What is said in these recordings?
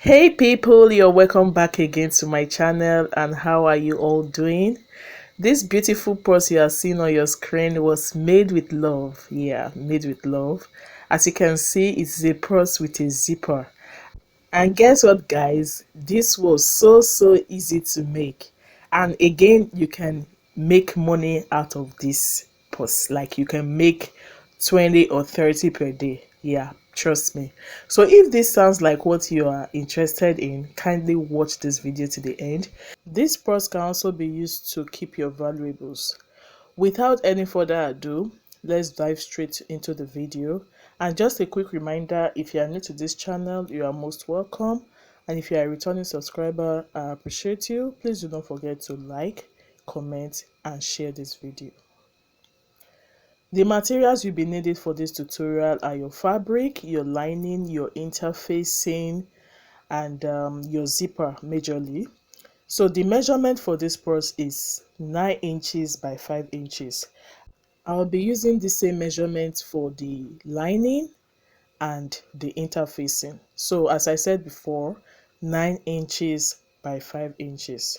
Hey people, you're welcome back again to my channel, and how are you all doing? This beautiful purse you are seeing on your screen was made with love. Yeah, made with love. As you can see, it's a purse with a zipper. And guess what, guys? This was so easy to make. And again, you can make money out of this purse. Like you can make 20 or 30 per day. Yeah, trust me. So if this sounds like what you are interested in, kindly watch this video to the end. This purse can also be used to keep your valuables. Without any further ado, let's dive straight into the video. And just a quick reminder, if you are new to this channel, you are most welcome. And if you are a returning subscriber, I appreciate you. Please do not forget to like, comment, and share this video. The materials you'll be needed for this tutorial are your fabric, your lining, your interfacing, and your zipper majorly. So the measurement for this purse is 9 inches by 5 inches. I'll be using the same measurement for the lining and the interfacing. So as I said before, 9 inches by 5 inches.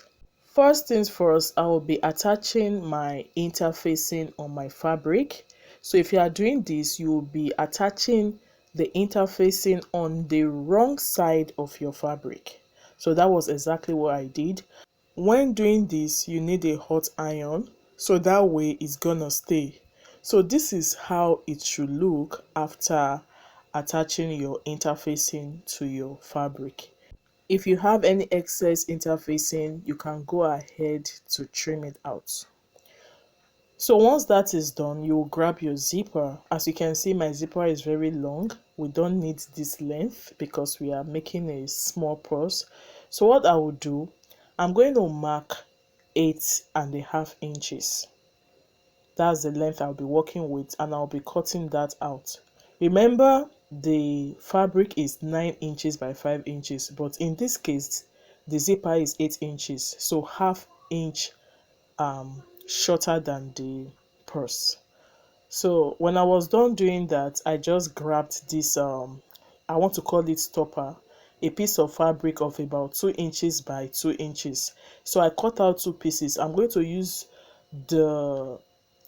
First things first, I will be attaching my interfacing on my fabric. So if you are doing this, you will be attaching the interfacing on the wrong side of your fabric. So that was exactly what I did. When doing this, you need a hot iron, so that way it's gonna stay. So this is how it should look after attaching your interfacing to your fabric. If you have any excess interfacing, you can go ahead to trim it out. So once that is done, you will grab your zipper. As you can see, my zipper is very long. We don't need this length because we are making a small purse. So what I will do, I'm going to mark 8.5 inches. That's the length I'll be working with, and I'll be cutting that out. Remember, the fabric is 9 inches by 5 inches, but in this case, the zipper is 8 inches, so half inch shorter than the purse. So when I was done doing that, I just grabbed this I want to call it stopper, a piece of fabric of about 2 inches by 2 inches. So I cut out two pieces. I'm going to use the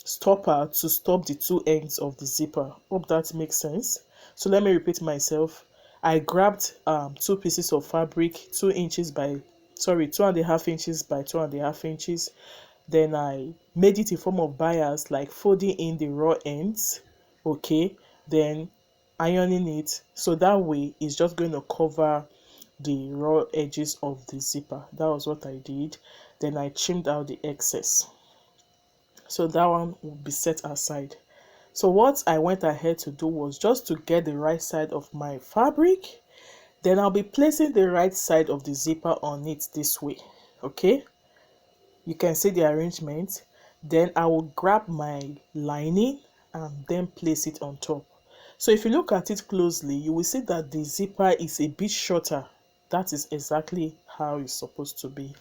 stopper to stop the two ends of the zipper. Hope that makes sense. So let me repeat myself. I grabbed two pieces of fabric, 2.5 inches by 2.5 inches. Then I made it in form of bias, like folding in the raw ends, okay, then ironing it, so that way it's just going to cover the raw edges of the zipper. That was what I did. Then I trimmed out the excess, so that one will be set aside. So what I went ahead to do was just to get the right side of my fabric. Then I'll be placing the right side of the zipper on it this way, okay. You can see the arrangement. Then I will grab my lining and then place it on top. So if you look at it closely, you will see that the zipper is a bit shorter. That is exactly how it's supposed to be.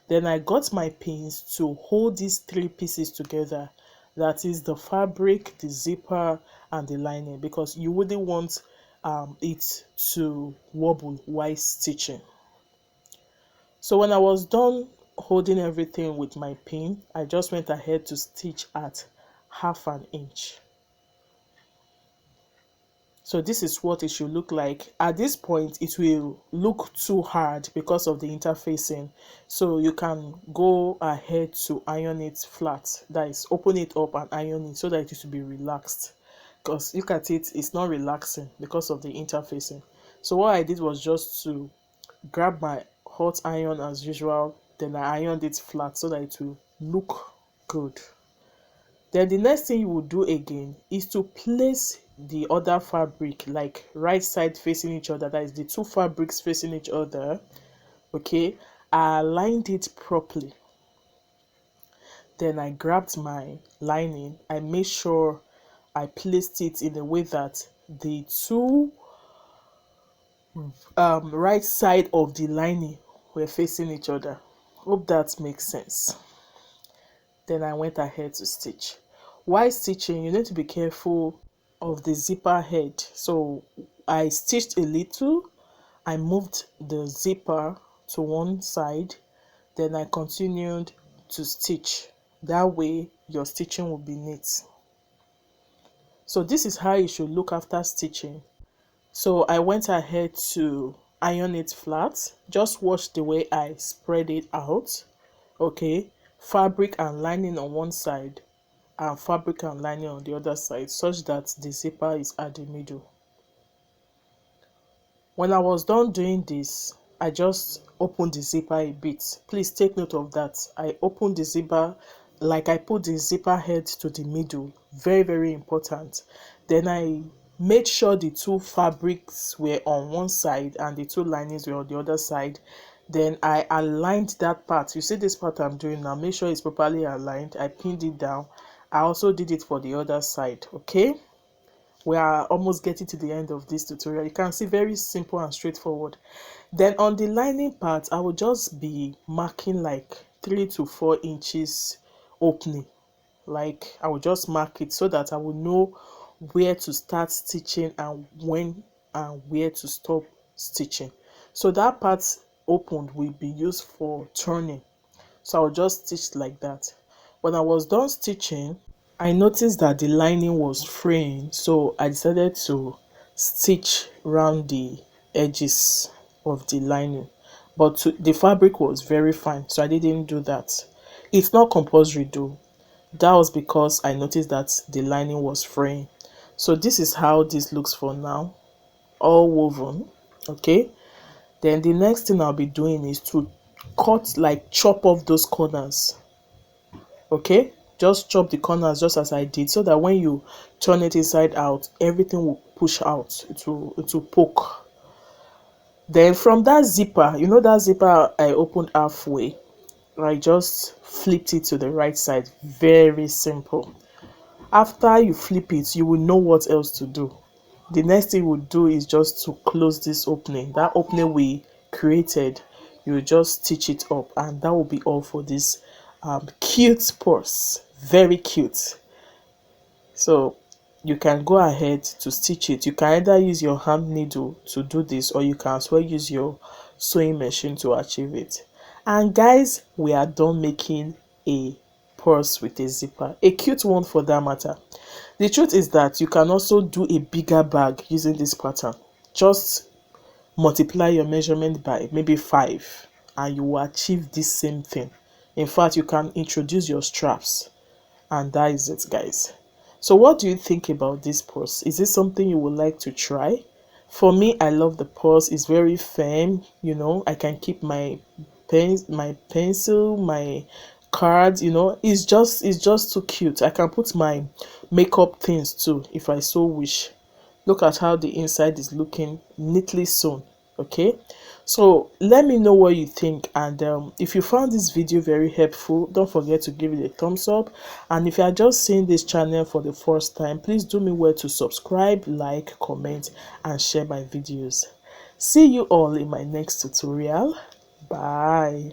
Then I got my pins to hold these three pieces together. That is the fabric, the zipper, and the lining, because you wouldn't want it to wobble while stitching. So when I was done holding everything with my pin, I just went ahead to stitch at half an inch. So this is what it should look like. At this point, it will look too hard because of the interfacing. So you can go ahead to iron it flat. That is, open it up and iron it so that it will be relaxed. Because look at it, it's not relaxing because of the interfacing. So what I did was just to grab my hot iron as usual, then I ironed it flat so that it will look good. Then the next thing you will do again is to place the other fabric, like right side facing each other, that is the two fabrics facing each other, okay. I aligned it properly. Then I grabbed my lining. I made sure I placed it in a way that the two right side of the lining were facing each other. Hope that makes sense. Then I went ahead to stitch. While stitching, you need to be careful of the zipper head. So I stitched a little I moved the zipper to one side, then I continued to stitch. That way your stitching will be neat. So this is how you should look after stitching. So I went ahead to iron it flat. Just watch the way I spread it out. Okay, fabric and lining on one side and fabric and lining on the other side, such that the zipper is at the middle. When I was done doing this, I just opened the zipper a bit. Please take note of that. I opened the zipper, like I put the zipper head to the middle. Very, very important. Then I made sure the two fabrics were on one side and the two linings were on the other side. Then I aligned that part. You see this part I'm doing now, make sure it's properly aligned. I pinned it down. I also did it for the other side. Okay, we are almost getting to the end of this tutorial. You can see, very simple and straightforward. Then on the lining part, I will just be marking like 3 to 4 inches opening. Like I will just mark it so that I will know where to start stitching and when and where to stop stitching. So that part opened will be used for turning. So I'll just stitch like that. When I was done stitching, I noticed that the lining was fraying, so I decided to stitch around the edges of the lining. But the fabric was very fine, so I didn't do that. It's not compulsory though. That was because I noticed that the lining was fraying. So this is how this looks for now, all woven. Okay, then the next thing I'll be doing is to cut, like chop off those corners. Okay, just chop the corners just as I did, so that when you turn it inside out, everything will push out, it will poke. Then from that zipper, you know that zipper I opened halfway, I just flipped it to the right side. Very simple. After you flip it, you will know what else to do. The next thing we'll do is just to close this opening. That opening we created, you just stitch it up, and that will be all for this cute purse. Very cute. So you can go ahead to stitch it. You can either use your hand needle to do this, or you can as well use your sewing machine to achieve it. And guys, we are done making a purse with a zipper, a cute one for that matter. The truth is that you can also do a bigger bag using this pattern. Just multiply your measurement by maybe 5 and you will achieve this same thing. In fact, you can introduce your straps, and that is it, guys. So what do you think about this purse? Is this something you would like to try? For me, I love the purse. It's very firm, you know. I can keep my pencil, my cards, you know. It's just too cute. I can put my makeup things too if I so wish. Look at how the inside is looking, neatly sewn. Okay, so let me know what you think, and if you found this video very helpful, don't forget to give it a thumbs up. And if you are just seeing this channel for the first time, please do me well to subscribe, like, comment, and share my videos. See you all in my next tutorial. Bye.